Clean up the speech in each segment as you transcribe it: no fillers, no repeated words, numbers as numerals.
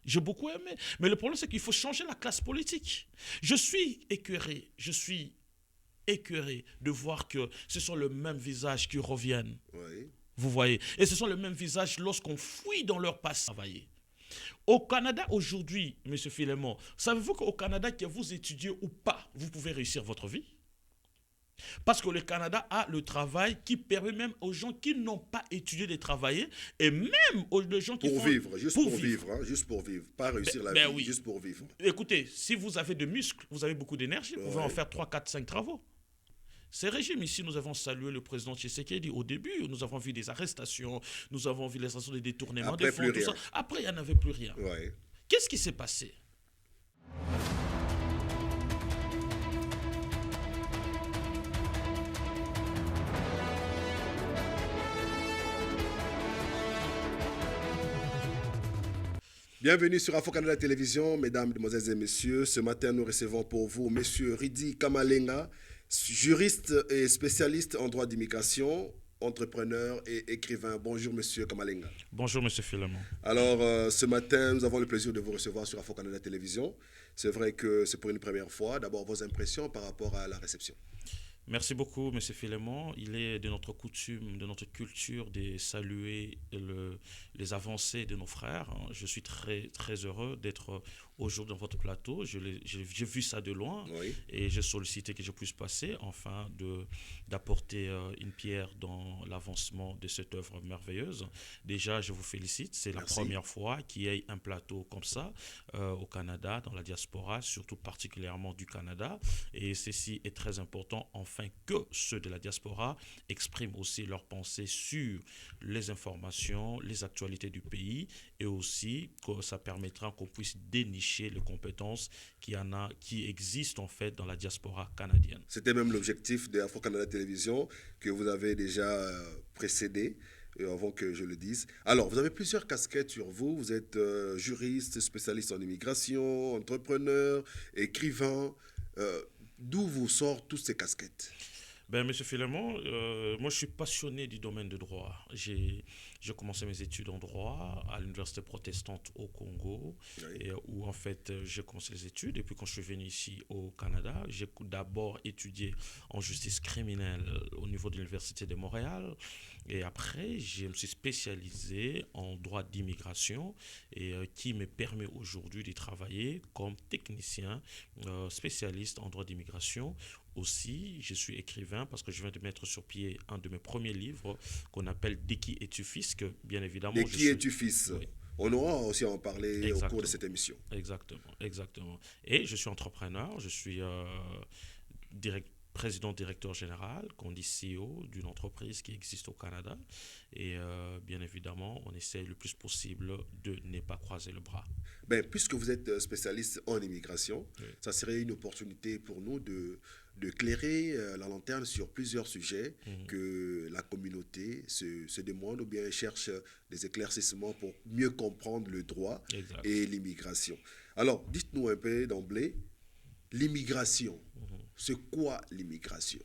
J'ai beaucoup aimé. Mais le problème, c'est qu'il faut changer la classe politique. Je suis écœuré de voir que ce sont les mêmes visages qui reviennent. Oui. Vous voyez. Et ce sont les mêmes visages lorsqu'on fouille dans leur passé. Au Canada aujourd'hui, M. Philemon, savez-vous qu'au Canada, que vous étudiez ou pas, vous pouvez réussir votre vie? Parce que le Canada a le travail qui permet même aux gens qui n'ont pas étudié de travailler et même aux gens qui Pour font vivre, juste pour pour vivre. vivre, hein, juste pour vivre. Pas réussir la Ben vie, oui. juste pour vivre. Écoutez, si vous avez de muscles, vous avez beaucoup d'énergie, vous pouvez en Ouais. faire 3, 4, 5 travaux. Ces régimes ici, nous avons salué le président Tshisekedi au début, nous avons vu des arrestations, nous avons vu les arrestations des détournements des Après, fonds, plus tout rien. ça. Après, il n'y en avait plus rien. Ouais. Qu'est-ce qui s'est passé? Bienvenue sur Afro Canada Télévision, mesdames, mesdemoiselles et messieurs. Ce matin, nous recevons pour vous Monsieur Ridi Kamalenga, juriste et spécialiste en droit d'immigration, entrepreneur et écrivain. Bonjour Monsieur Kamalenga. Bonjour, M. Philemon. Alors, ce matin, nous avons le plaisir de vous recevoir sur Afro Canada Télévision. C'est vrai que c'est pour une première fois. D'abord, vos impressions par rapport à la réception. Merci beaucoup, M. Philemon. Il est de notre coutume, de notre culture de saluer les avancées de nos frères. Je suis très, très heureux d'être aujourd'hui dans votre plateau. J'ai vu ça de loin Oui. et j'ai sollicité que je puisse passer afin d'apporter une pierre dans l'avancement de cette œuvre merveilleuse. Déjà, je vous félicite. C'est la Merci. première fois qu'il y ait un plateau comme ça au Canada, dans la diaspora, surtout particulièrement du Canada. Et ceci est très important, afin que ceux de la diaspora expriment aussi leurs pensées sur les informations, les actualités du pays, et aussi que ça permettra qu'on puisse dénicher les compétences qui existent en fait dans la diaspora canadienne. C'était même l'objectif de Afro Canada Télévision que vous avez déjà précédé. Avant que je le dise. Alors, vous avez plusieurs casquettes sur vous. Vous êtes juriste, spécialiste en immigration, entrepreneur, écrivain. D'où vous sortent toutes ces casquettes? Ben, Monsieur Philemon, moi je suis passionné du domaine de droit. J'ai commencé mes études en droit à l'université protestante au Congo, Oui. et, où en fait j'ai commencé les études. Et puis quand je suis venu ici au Canada, j'ai d'abord étudié en justice criminelle au niveau de l'université de Montréal. Et après, je me suis spécialisé en droit d'immigration et qui me permet aujourd'hui de travailler comme technicien spécialiste en droit d'immigration. Aussi, je suis écrivain parce que je viens de mettre sur pied un de mes premiers livres qu'on appelle « De qui es-tu fils ?» que bien évidemment De je qui suis... es-tu fils? Oui, On aura aussi à en parler au cours de exactement, cette émission. exactement, exactement. Et je suis entrepreneur, je suis président directeur général, qu'on dit CEO d'une entreprise qui existe au Canada. Et bien évidemment, on essaie le plus possible de ne pas croiser le bras. Ben, puisque vous êtes spécialiste en immigration, Oui. ça serait une opportunité pour nous de clairer la lanterne sur plusieurs sujets que la communauté se demande ou bien cherche des éclaircissements pour mieux comprendre le droit Exact. et l'immigration. Alors, dites-nous un peu d'emblée, l'immigration, c'est quoi l'immigration?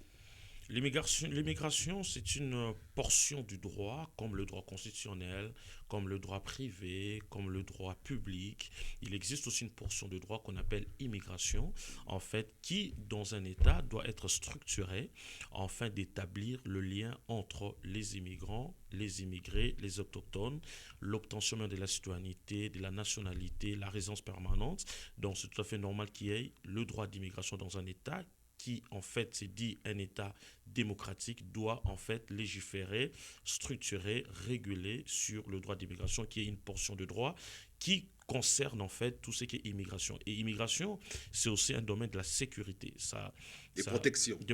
L'immigration, c'est une portion du droit, comme le droit constitutionnel, comme le droit privé, comme le droit public. Il existe aussi une portion de droit qu'on appelle immigration, en fait, qui, dans un État, doit être structurée afin d'établir le lien entre les immigrants, les immigrés, les autochtones, l'obtention de la citoyenneté, de la nationalité, la résidence permanente. Donc, c'est tout à fait normal qu'il y ait le droit d'immigration dans un État qui en fait c'est dit un État démocratique doit en fait légiférer, structurer, réguler sur le droit d'immigration qui est une portion de droit qui concerne en fait tout ce qui est immigration. Et immigration, c'est aussi un domaine de la sécurité. Des protections. De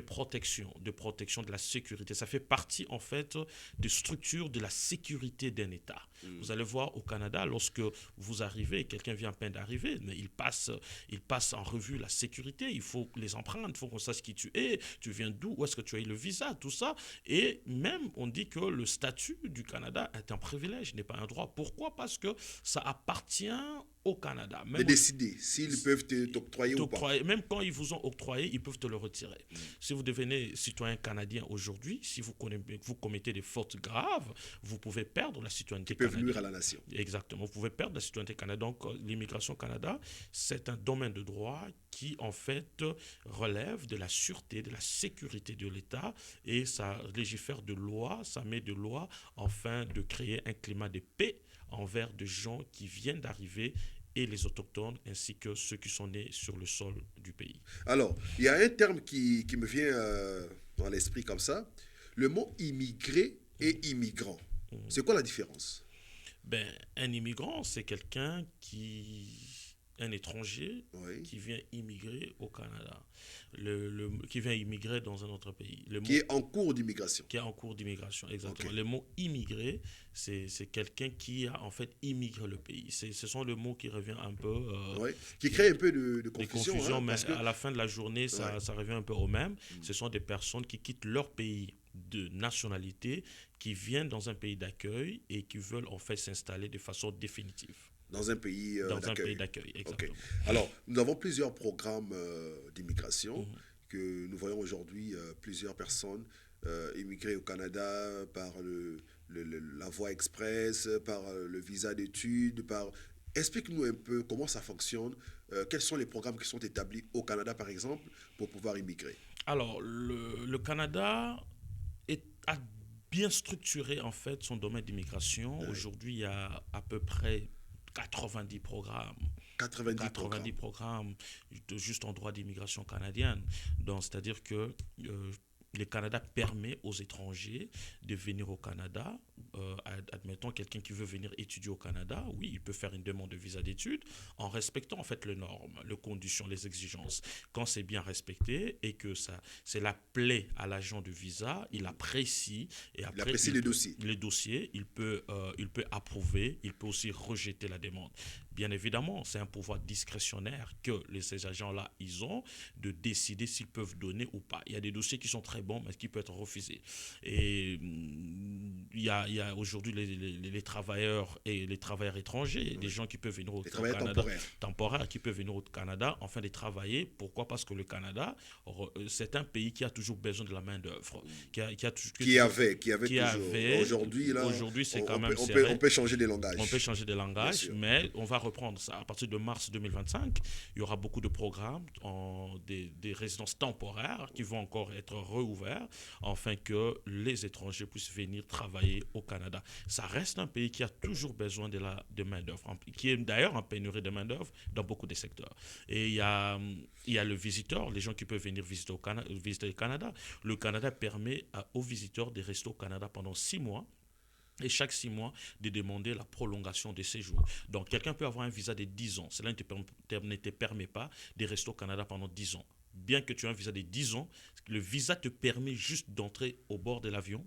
protection de la sécurité. Ça fait partie en fait des structures de la sécurité d'un État. Vous allez voir au Canada, lorsque vous arrivez, quelqu'un vient à peine d'arriver, mais il passe en revue la sécurité. Il faut les empreintes, il faut qu'on sache qui tu es, tu viens d'où, où est-ce que tu as eu le visa, tout ça. Et même, on dit que le statut du Canada est un privilège, n'est pas un droit. Pourquoi? Parce que ça appartient vient au Canada, De décider s'ils peuvent t'octroyer ou pas. même quand ils vous ont octroyé, ils peuvent te le retirer. Si vous devenez citoyen canadien aujourd'hui, si vous commettez des fautes graves, vous pouvez perdre la citoyenneté Qui peuvent canadienne. nuire à la nation. Exactement, vous pouvez perdre la citoyenneté canadienne. Donc, l'immigration au Canada, c'est un domaine de droit qui, en fait, relève de la sûreté, de la sécurité de l'État, et ça légifère de lois, ça met de lois afin de créer un climat de paix envers des gens qui viennent d'arriver et les autochtones ainsi que ceux qui sont nés sur le sol du pays. Alors, il y a un terme qui me vient dans l'esprit comme ça. Le mot immigré et immigrant. C'est quoi la différence? Ben, un immigrant, c'est quelqu'un un étranger Oui. qui vient immigrer au Canada, qui vient immigrer dans un autre pays. Qui est en cours d'immigration. Qui est en cours d'immigration, exactement. Ok. Le mot immigré, c'est quelqu'un qui a en fait immigré le pays. Ce sont le mot qui revient un peu... Oui. Qui crée un peu de des confusion. confusions, mais Parce que, à la fin de la journée, Ouais. ça revient un peu au même. Ce sont des personnes qui quittent leur pays de nationalité, qui viennent dans un pays d'accueil et qui veulent en fait s'installer de façon définitive. dans un pays Dans un d'accueil. pays d'accueil, Ok. exactement. Alors, nous avons plusieurs programmes d'immigration que nous voyons aujourd'hui, plusieurs personnes immigrées au Canada par la voie express, par le visa d'études, par... Explique-nous un peu comment ça fonctionne, quels sont les programmes qui sont établis au Canada, par exemple, pour pouvoir immigrer. Alors, le Canada a bien structuré en fait son domaine d'immigration. Ouais. Aujourd'hui, il y a à peu près 90 programmes. 90 programmes juste en droit d'immigration canadienne. Donc, c'est-à-dire que le Canada permet aux étrangers de venir au Canada. Admettons quelqu'un qui veut venir étudier au Canada, oui, il peut faire une demande de visa d'études en respectant en fait les normes, les conditions, les exigences. Quand c'est bien respecté et que c'est la plaît à l'agent de visa, il apprécie et après Il apprécie les dossiers. les dossiers, il peut approuver, il peut aussi rejeter la demande. Bien évidemment, c'est un pouvoir discrétionnaire que ces agents-là, ils ont de décider s'ils peuvent donner ou pas. Il y a des dossiers qui sont très bons, mais qui peuvent être refusés. Et il y a aujourd'hui les travailleurs et les travailleurs étrangers, des gens qui peuvent venir au Canada, temporaires, qui peuvent venir au Canada, afin de travailler. Pourquoi? Parce que le Canada, c'est un pays qui a toujours besoin de la main-d'œuvre. Qui avait toujours. Aujourd'hui, c'est quand même on peut changer des langages. On peut changer de langage, mais on va reprendre ça. À partir de mars 2025, il y aura beaucoup de programmes, des résidences temporaires qui vont encore être réouverts afin que les étrangers puissent venir travailler au Canada. Ça reste un pays qui a toujours besoin de main-d'œuvre, qui est d'ailleurs en pénurie de main-d'œuvre dans beaucoup de secteurs. Et il y a le visiteur, les gens qui peuvent venir visiter le Canada. Le Canada permet aux visiteurs de rester au Canada pendant 6 mois. Et chaque 6 mois, de demander la prolongation de séjour. Donc, quelqu'un peut avoir un visa de 10 ans. Cela ne te permet pas de rester au Canada pendant 10 ans. Bien que tu aies un visa de 10 ans, le visa te permet juste d'entrer au bord de l'avion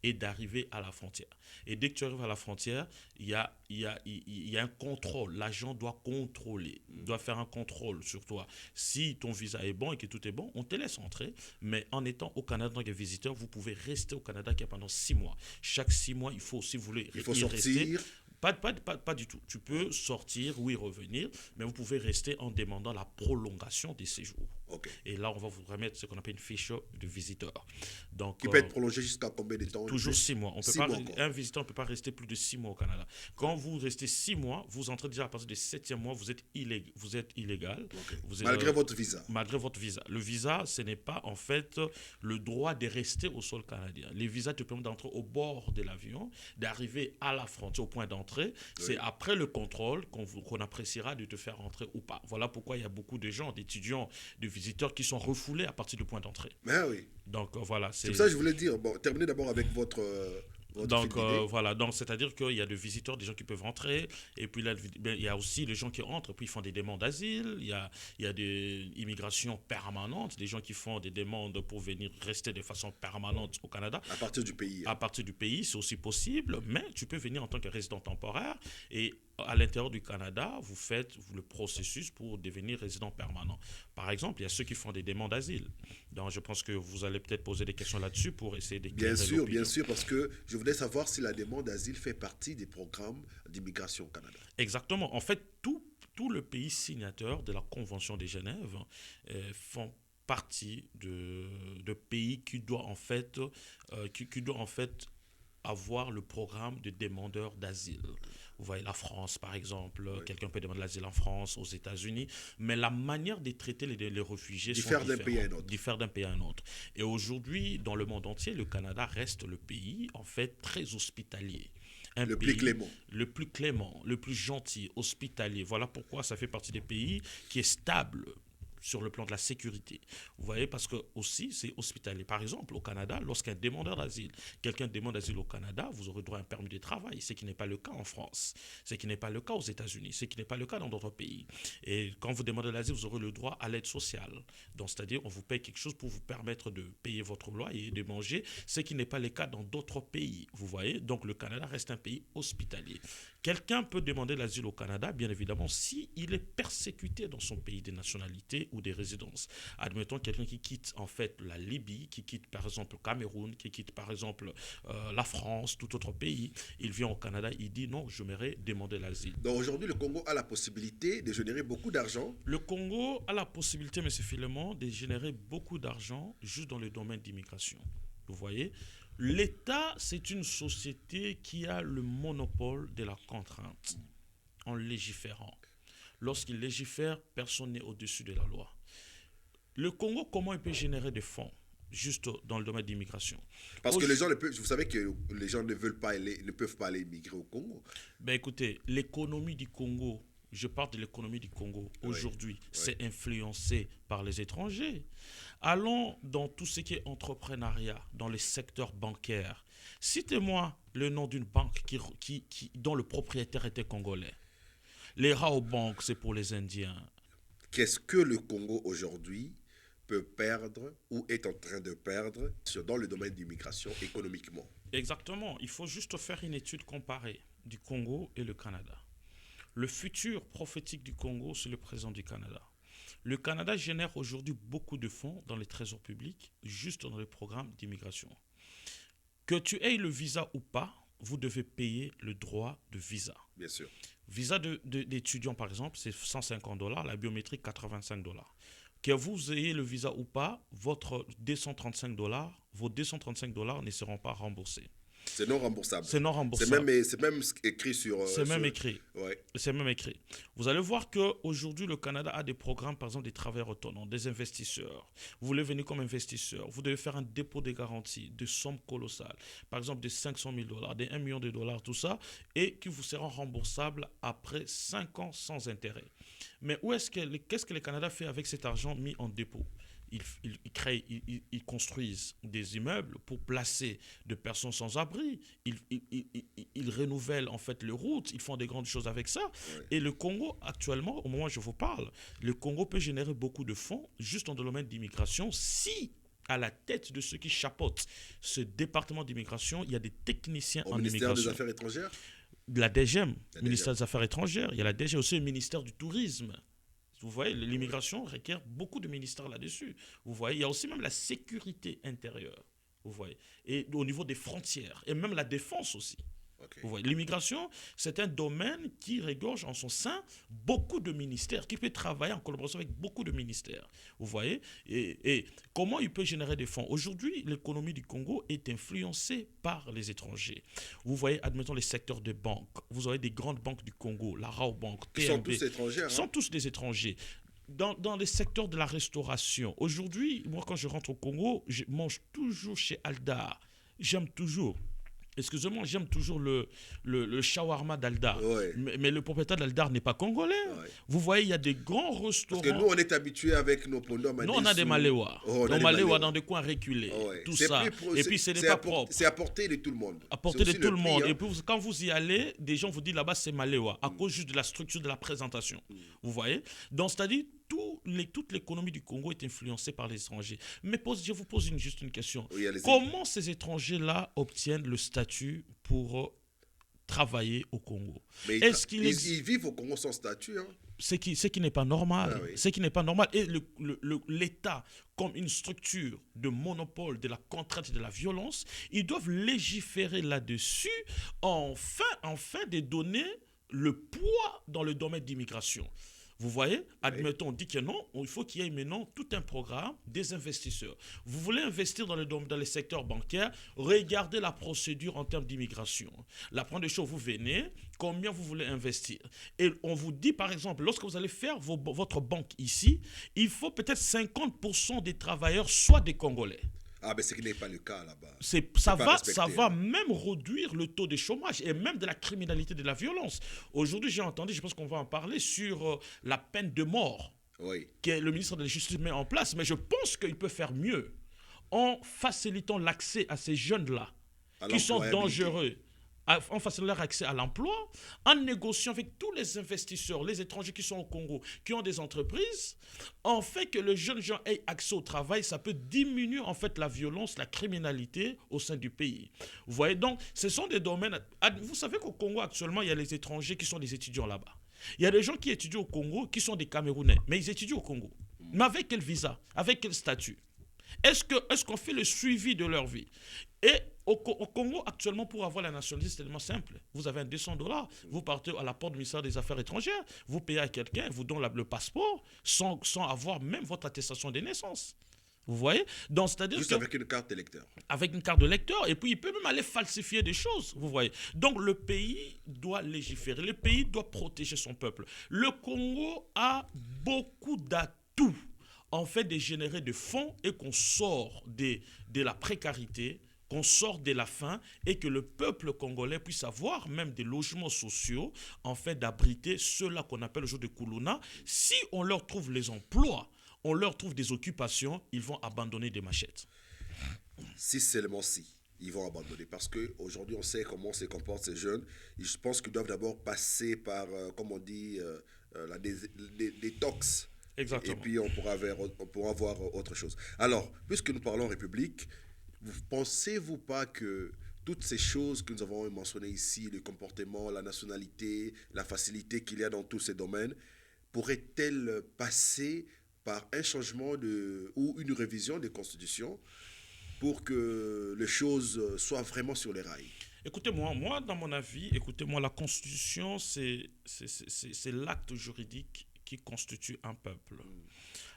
et d'arriver à la frontière. Et dès que tu arrives à la frontière, il y a un contrôle. L'agent doit contrôler, doit faire un contrôle sur toi. Si ton visa est bon et que tout est bon, on te laisse entrer. Mais en étant au Canada en tant que visiteur, vous pouvez rester au Canada pendant 6 mois. Chaque 6 mois, il faut, si vous voulez, il faut sortir. Rester. Pas du tout. Tu peux sortir, oui, revenir, mais vous pouvez rester en demandant la prolongation des séjours. Okay. Et là, on va vous remettre ce qu'on appelle une fiche de visiteur. Donc, qui peut être prolongée jusqu'à combien de temps? Toujours 6 mois. Un visiteur ne peut pas rester plus de 6 mois au Canada. Quand vous restez 6 mois, vous entrez déjà à partir du 7e mois, vous êtes illégal. Okay. Vous êtes, malgré votre visa. Malgré votre visa. Le visa, ce n'est pas en fait le droit de rester au sol canadien. Les visas te permettent d'entrer au bord de l'avion, d'arriver à la frontière, au point d'entrée. Oui. C'est après le contrôle qu'on appréciera de te faire rentrer ou pas. Voilà pourquoi il y a beaucoup de gens, d'étudiants, de visiteurs qui sont refoulés à partir du point d'entrée. Mais oui. Donc voilà. C'est pour ça que je voulais dire. Bon, terminez d'abord avec votre donc voilà, donc c'est-à-dire qu'il y a des visiteurs, des gens qui peuvent rentrer, et puis là, il y a aussi les gens qui entrent, puis ils font des demandes d'asile, il y a des immigrations permanentes, des gens qui font des demandes pour venir rester de façon permanente au Canada. À partir du pays. À partir du pays, c'est aussi possible, mais tu peux venir en tant que résident temporaire, et à l'intérieur du Canada, vous faites le processus pour devenir résident permanent. Par exemple, il y a ceux qui font des demandes d'asile. Donc, je pense que vous allez peut-être poser des questions là-dessus pour essayer d'éclairer Bien l'opinion. sûr, parce que je voulais savoir si la demande d'asile fait partie des programmes d'immigration au Canada. Exactement. En fait, tout le pays signateur de la Convention de Genève font partie de pays qui doit en fait, qui doit en fait avoir le programme de demandeurs d'asile. Vous voyez, la France, par exemple, Oui. quelqu'un peut demander l'asile en France, aux États-Unis, mais la manière de traiter les réfugiés sont Diffère d'un pays à un différentes, autre. diffèrent d'un pays à un autre. Et aujourd'hui, dans le monde entier, le Canada reste le pays, en fait, très hospitalier. Un Le plus pays clément. le plus clément, le plus gentil, hospitalier. Voilà pourquoi ça fait partie des pays qui est stable sur le plan de la sécurité. Vous voyez, parce que aussi, c'est hospitalier. Par exemple, au Canada, lorsqu'un demandeur d'asile, quelqu'un demande d'asile au Canada, vous aurez droit à un permis de travail, ce qui n'est pas le cas en France, ce qui n'est pas le cas aux États-Unis, ce qui n'est pas le cas dans d'autres pays. Et quand vous demandez l'asile, vous aurez le droit à l'aide sociale. Donc, c'est-à-dire, on vous paye quelque chose pour vous permettre de payer votre loyer et de manger, ce qui n'est pas le cas dans d'autres pays. Vous voyez, donc le Canada reste un pays hospitalier. Quelqu'un peut demander l'asile au Canada, bien évidemment, s'il est persécuté dans son pays de nationalité ou des résidences. Admettons quelqu'un qui quitte en fait la Libye, qui quitte par exemple le Cameroun, qui quitte par exemple la France, tout autre pays. Il vient au Canada, il dit non, je m'aimerais demander l'asile. Donc aujourd'hui, le Congo a la possibilité de générer beaucoup d'argent. Le Congo a la possibilité, M. Philemon, de générer beaucoup d'argent juste dans le domaine d'immigration. Vous voyez, l'État, c'est une société qui a le monopole de la contrainte en légiférant. Lorsqu'il légifère, personne n'est au-dessus de la loi. Le Congo, comment il peut générer des fonds juste dans le domaine d'immigration? Parce que les gens, vous savez que les gens ne veulent pas aller, ne peuvent pas aller immigrer au Congo. Ben écoutez, l'économie du Congo, je parle de l'économie du Congo aujourd'hui, c'est influencé par les étrangers. Allons dans tout ce qui est entrepreneuriat, dans les secteurs bancaires. Citez-moi le nom d'une banque dont le propriétaire était congolais. Les Raobank, c'est pour les Indiens. Qu'est-ce que le Congo aujourd'hui peut perdre ou est en train de perdre dans le domaine d'immigration économiquement? Exactement, il faut juste faire une étude comparée du Congo et le Canada. Le futur prophétique du Congo, c'est le présent du Canada. Le Canada génère aujourd'hui beaucoup de fonds dans les trésors publics, juste dans les programmes d'immigration. Que tu aies le visa ou pas, vous devez payer le droit de visa. Bien sûr. Visa d'étudiant, par exemple, c'est $150, la biométrie, $85. Que vous ayez le visa ou pas, votre $235, vos $235 ne seront pas remboursés. C'est non remboursable. C'est non remboursable. C'est même écrit sur... C'est même écrit. Ouais. C'est même écrit. Vous allez voir qu'aujourd'hui, le Canada a des programmes, par exemple, des travailleurs autonomes, des investisseurs. Vous voulez venir comme investisseur, vous devez faire un dépôt de garantie de sommes colossales, par exemple de $500,000, de $1 million, tout ça, et qui vous seront remboursables après 5 ans sans intérêt. Mais qu'est-ce que le Canada fait avec cet argent mis en dépôt? Ils construisent des immeubles pour placer des personnes sans abri. Ils renouvellent en fait les routes. Ils font des grandes choses avec ça. Ouais. Et le Congo, actuellement, au moment où je vous parle, le Congo peut générer beaucoup de fonds juste dans le domaine d'immigration si à la tête de ceux qui chapeautent ce département d'immigration, il y a des techniciens en ministère immigration. des Affaires étrangères? La DGM, ministère des Affaires étrangères. Il y a la DGM aussi, le ministère du Tourisme. Vous voyez, l'immigration requiert beaucoup de ministères là-dessus. Vous voyez, il y a aussi même la sécurité intérieure. Vous voyez, et au niveau des frontières, et même la défense aussi. Okay. Vous voyez, l'immigration, c'est un domaine qui regorge en son sein beaucoup de ministères, qui peut travailler en collaboration avec beaucoup de ministères. Vous voyez, et comment il peut générer des fonds? Aujourd'hui, l'économie du Congo est influencée par les étrangers. Vous voyez, admettons les secteurs de banques. Vous avez des grandes banques du Congo, la Raobank, TMB. Ils sont tous étrangers. Ils sont tous des étrangers. Dans les secteurs de la restauration, aujourd'hui, moi, quand je rentre au Congo, je mange toujours chez Aldar. J'aime toujours. Excusez-moi, j'aime toujours le shawarma d'Aldar. Ouais. Mais le propriétaire d'Aldar n'est pas congolais. Ouais. Vous voyez, il y a des grands restaurants. Parce que nous, on est habitués avec nos pondons. Nous, on a des maléwa. Des maléwa dans des coins reculés. Ouais. Tout ça. Et puis, ce n'est pas propre. C'est à portée de tout le monde. À portée de tout le monde. Hein. Et puis, quand vous y allez, des gens vous disent là-bas, c'est maléwa. À cause juste de la structure de la présentation. Vous voyez? Donc, c'est-à-dire, toute l'économie du Congo est influencée par les étrangers. Mais je vous pose juste une question. Oui, comment ces étrangers-là obtiennent le statut pour travailler au Congo. Mais Est-ce qu'il ils vivent au Congo sans statut. Hein. Ce qui n'est pas normal. Ah oui. Ce qui n'est pas normal. Et l'État, comme une structure de monopole de la contrainte et de la violence, ils doivent légiférer là-dessus afin de donner le poids dans le domaine d'immigration. Vous voyez, admettons, on dit que non, il faut qu'il y ait maintenant tout un programme des investisseurs. Vous voulez investir dans les secteurs bancaires, regardez la procédure en termes d'immigration. La première chose, vous venez, combien vous voulez investir. Et on vous dit, par exemple, lorsque vous allez faire votre banque ici, il faut peut-être 50% des travailleurs soient des Congolais. Ah, mais ce qui n'est pas le cas là-bas. Ça va même réduire le taux de chômage et même de la criminalité, de la violence. Aujourd'hui, j'ai entendu, je pense qu'on va en parler, sur la peine de mort que le ministre de la Justice met en place. Mais je pense qu'il peut faire mieux en facilitant l'accès à ces jeunes-là qui sont dangereux, en facilitant leur accès à l'emploi, en négociant avec tous les investisseurs, les étrangers qui sont au Congo, qui ont des entreprises, en fait que les jeunes gens aient accès au travail, ça peut diminuer en fait la violence, la criminalité au sein du pays. Vous voyez, donc ce sont des domaines. Vous savez qu'au Congo actuellement, il y a les étrangers qui sont des étudiants là-bas. Il y a des gens qui étudient au Congo qui sont des Camerounais, mais ils étudient au Congo. Mais avec quel visa? Avec quel statut? Est-ce qu'on fait le suivi de leur vie? Et au Congo, actuellement, pour avoir la nationalité, c'est tellement simple. Vous avez un $200, vous partez à la porte du ministère des Affaires étrangères, vous payez à quelqu'un, vous donne le passeport sans avoir même votre attestation de naissance. Vous voyez? Donc, c'est-à-dire juste avec une carte d'électeur. Avec une carte de lecteur, et puis il peut même aller falsifier des choses, vous voyez. Donc, le pays doit légiférer, le pays doit protéger son peuple. Le Congo a beaucoup d'atouts en fait de générer des fonds et qu'on sort de la précarité, qu'on sort de la faim et que le peuple congolais puisse avoir même des logements sociaux, en fait d'abriter ceux-là qu'on appelle aujourd'hui des Kuluna. Si on leur trouve les emplois, on leur trouve des occupations, ils vont abandonner des machettes. Si seulement si, ils vont abandonner. Parce qu'aujourd'hui, on sait comment se comportent ces jeunes. Je pense qu'ils doivent d'abord passer par, comme on dit, la détox. Exactement. Et puis on pourra voir autre chose. Alors, puisque nous parlons République, pensez-vous pas que toutes ces choses que nous avons mentionnées ici, le comportement, la nationalité, la facilité qu'il y a dans tous ces domaines, pourraient-elles passer par un changement ou une révision des constitutions pour que les choses soient vraiment sur les rails? Écoutez-moi, dans mon avis, la Constitution, c'est l'acte juridique qui constitue un peuple.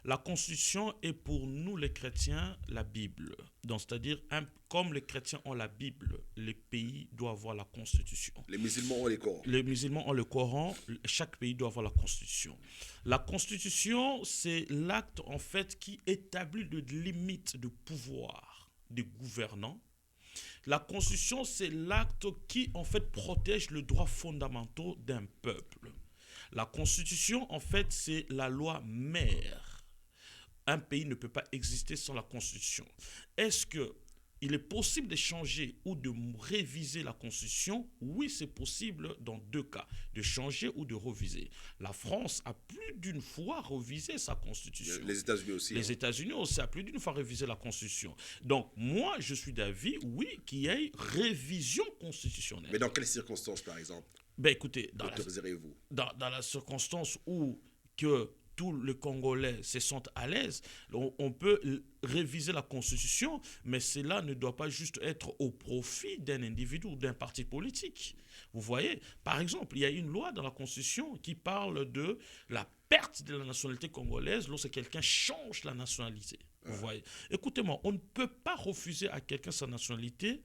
La Constitution est pour nous les chrétiens la Bible. Donc, c'est-à-dire, comme les chrétiens ont la Bible, les pays doivent avoir la Constitution. Les musulmans ont les Corans. Les musulmans ont le Coran, chaque pays doit avoir la Constitution. La Constitution, c'est l'acte en fait qui établit des limites de pouvoir des gouvernants. La Constitution, c'est l'acte qui en fait protège les droits fondamentaux d'un peuple. La Constitution, en fait, c'est la loi mère. Un pays ne peut pas exister sans la Constitution. Est-ce qu'il est possible de changer ou de réviser la Constitution? Oui, c'est possible dans deux cas, de changer ou de réviser. La France a plus d'une fois révisé sa Constitution. Les États-Unis aussi. Les États-Unis aussi a plus d'une fois révisé la Constitution. Donc, moi, je suis d'avis, oui, qu'il y ait révision constitutionnelle. Mais dans quelles circonstances, par exemple? Ben écoutez, dans la circonstance où que tous les Congolais se sentent à l'aise, on peut réviser la Constitution, mais cela ne doit pas juste être au profit d'un individu ou d'un parti politique. Vous voyez, par exemple, il y a une loi dans la Constitution qui parle de la perte de la nationalité congolaise lorsque quelqu'un change la nationalité. Vous voyez. Écoutez-moi, on ne peut pas refuser à quelqu'un sa nationalité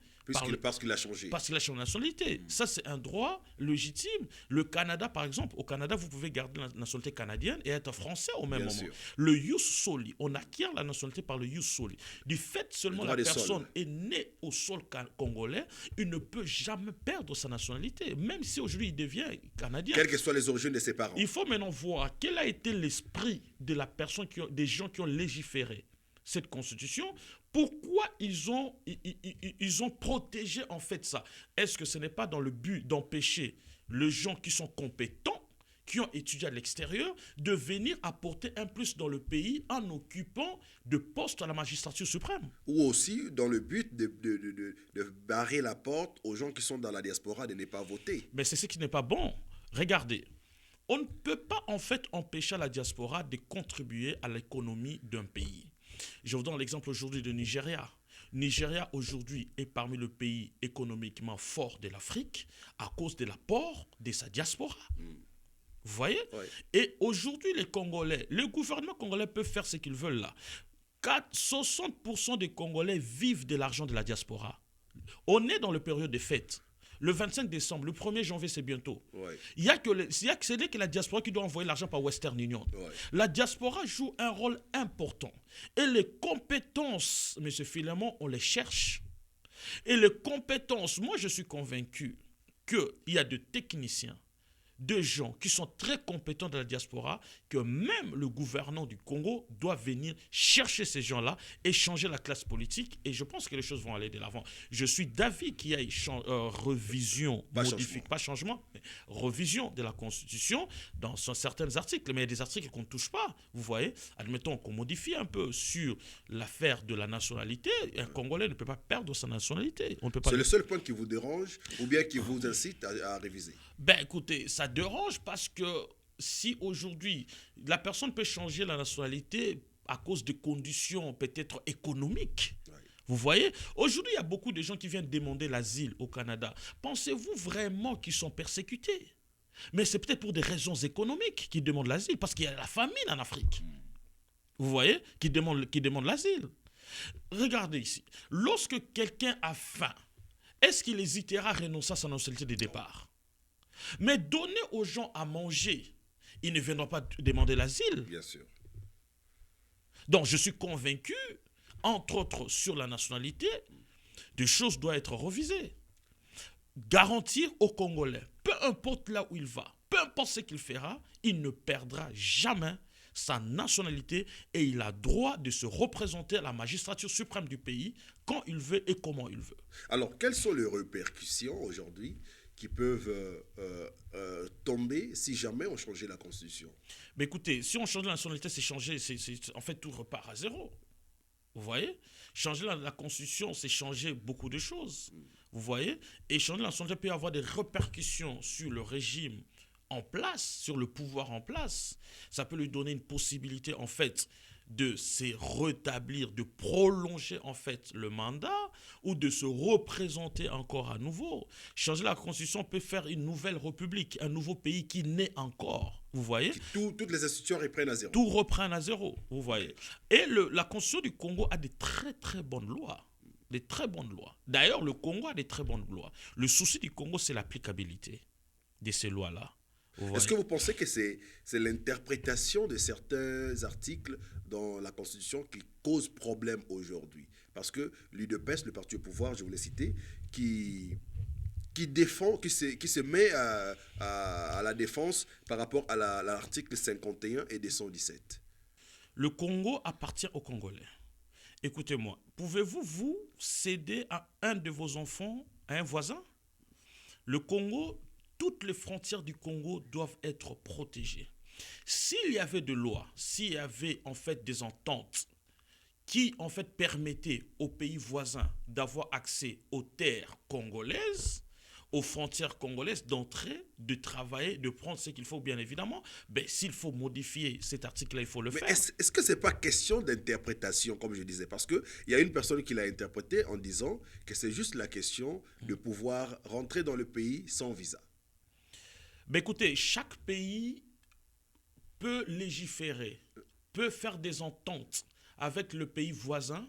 parce qu'il a changé. Parce qu'il a changé de nationalité. Ça, c'est un droit légitime. Le Canada, par exemple, au Canada, vous pouvez garder la nationalité canadienne et être français au même moment. Sûr. Le ius soli, on acquiert la nationalité par le ius soli. Du fait seulement la personne est née au sol congolais, il ne peut jamais perdre sa nationalité, même si aujourd'hui il devient canadien. Quelles que soient les origines de ses parents. Il faut maintenant voir quel a été l'esprit de la personne, des gens qui ont légiféré cette constitution. Pourquoi ils ont protégé en fait ça? Est-ce que ce n'est pas dans le but d'empêcher les gens qui sont compétents, qui ont étudié à l'extérieur de venir apporter un plus dans le pays en occupant de postes à la magistrature suprême. Ou aussi dans le but de barrer la porte aux gens qui sont dans la diaspora de ne pas voter. Mais c'est ce qui n'est pas bon. Regardez, on ne peut pas en fait empêcher la diaspora de contribuer à l'économie d'un pays. Je vous donne l'exemple aujourd'hui de Nigeria. Nigeria aujourd'hui est parmi les pays économiquement forts de l'Afrique à cause de l'apport de sa diaspora. Vous voyez? Ouais. Et aujourd'hui, les Congolais, le gouvernement congolais peut faire ce qu'ils veulent là. 60% des Congolais vivent de l'argent de la diaspora. On est dans la période des fêtes. Le 25 décembre, le 1er janvier, c'est bientôt. Ouais. C'est que la diaspora qui doit envoyer l'argent par Western Union. Ouais. La diaspora joue un rôle important. Et les compétences, M. Philemon, on les cherche. Et les compétences, moi je suis convaincu qu'il y a de techniciens, de gens qui sont très compétents dans la diaspora, que même le gouvernement du Congo doit venir chercher ces gens-là et changer la classe politique. Et je pense que les choses vont aller de l'avant. Je suis d'avis qu'il y ait revision, pas changement, mais revision de la Constitution dans certains articles. Mais il y a des articles qu'on ne touche pas. Vous voyez, admettons qu'on modifie un peu sur l'affaire de la nationalité. Un Congolais ne peut pas perdre sa nationalité. C'est le seul point qui vous dérange ou bien qui vous incite à réviser? Ben écoutez, ça dérange parce que si aujourd'hui, la personne peut changer la nationalité à cause de conditions peut-être économiques. Ouais. Vous voyez, aujourd'hui, il y a beaucoup de gens qui viennent demander l'asile au Canada. Pensez-vous vraiment qu'ils sont persécutés? Mais c'est peut-être pour des raisons économiques qu'ils demandent l'asile, parce qu'il y a la famine en Afrique. Vous voyez, qui demandent l'asile. Regardez ici, lorsque quelqu'un a faim, est-ce qu'il hésitera à renoncer à sa nationalité de départ? Mais donner aux gens à manger, ils ne viendront pas demander l'asile. Bien sûr. Donc, je suis convaincu, entre autres sur la nationalité, des choses doivent être revisées. Garantir aux Congolais, peu importe là où il va, peu importe ce qu'il fera, il ne perdra jamais sa nationalité et il a droit de se représenter à la magistrature suprême du pays quand il veut et comment il veut. Alors, quelles sont les répercussions aujourd'hui qui peuvent tomber si jamais on changeait la Constitution? Mais écoutez, si on change la nationalité, en fait, tout repart à zéro. Vous voyez? Changer la Constitution, c'est changer beaucoup de choses. Vous voyez? Et changer la nationalité peut avoir des répercussions sur le régime en place, sur le pouvoir en place. Ça peut lui donner une possibilité, en fait, de se rétablir, de prolonger en fait le mandat ou de se représenter encore à nouveau. Changer la Constitution peut faire une nouvelle république, un nouveau pays qui naît encore. Vous voyez? Toutes les institutions reprennent à zéro. Tout reprend à zéro, vous voyez. Et la Constitution du Congo a des très très bonnes lois. Des très bonnes lois. D'ailleurs, le Congo a des très bonnes lois. Le souci du Congo, c'est l'applicabilité de ces lois-là. Est-ce que vous pensez que c'est l'interprétation de certains articles dans la Constitution qui cause problème aujourd'hui? Parce que l'UDPS, le parti au pouvoir, je vous l'ai cité, qui défend, qui se met à la défense par rapport à l'article 51 et 217. Le Congo appartient aux Congolais. Écoutez-moi, pouvez-vous vous céder à un de vos enfants, à un voisin? Le Congo, toutes les frontières du Congo doivent être protégées. S'il y avait de lois, s'il y avait en fait des ententes qui en fait permettaient aux pays voisins d'avoir accès aux terres congolaises, aux frontières congolaises, d'entrer, de travailler, de prendre ce qu'il faut, bien évidemment, ben, s'il faut modifier cet article-là, il faut le faire. Est-ce que ce n'est pas question d'interprétation, comme je disais? Parce qu'il y a une personne qui l'a interprété en disant que c'est juste la question de pouvoir rentrer dans le pays sans visa. Ben écoutez, chaque pays peut légiférer, peut faire des ententes avec le pays voisin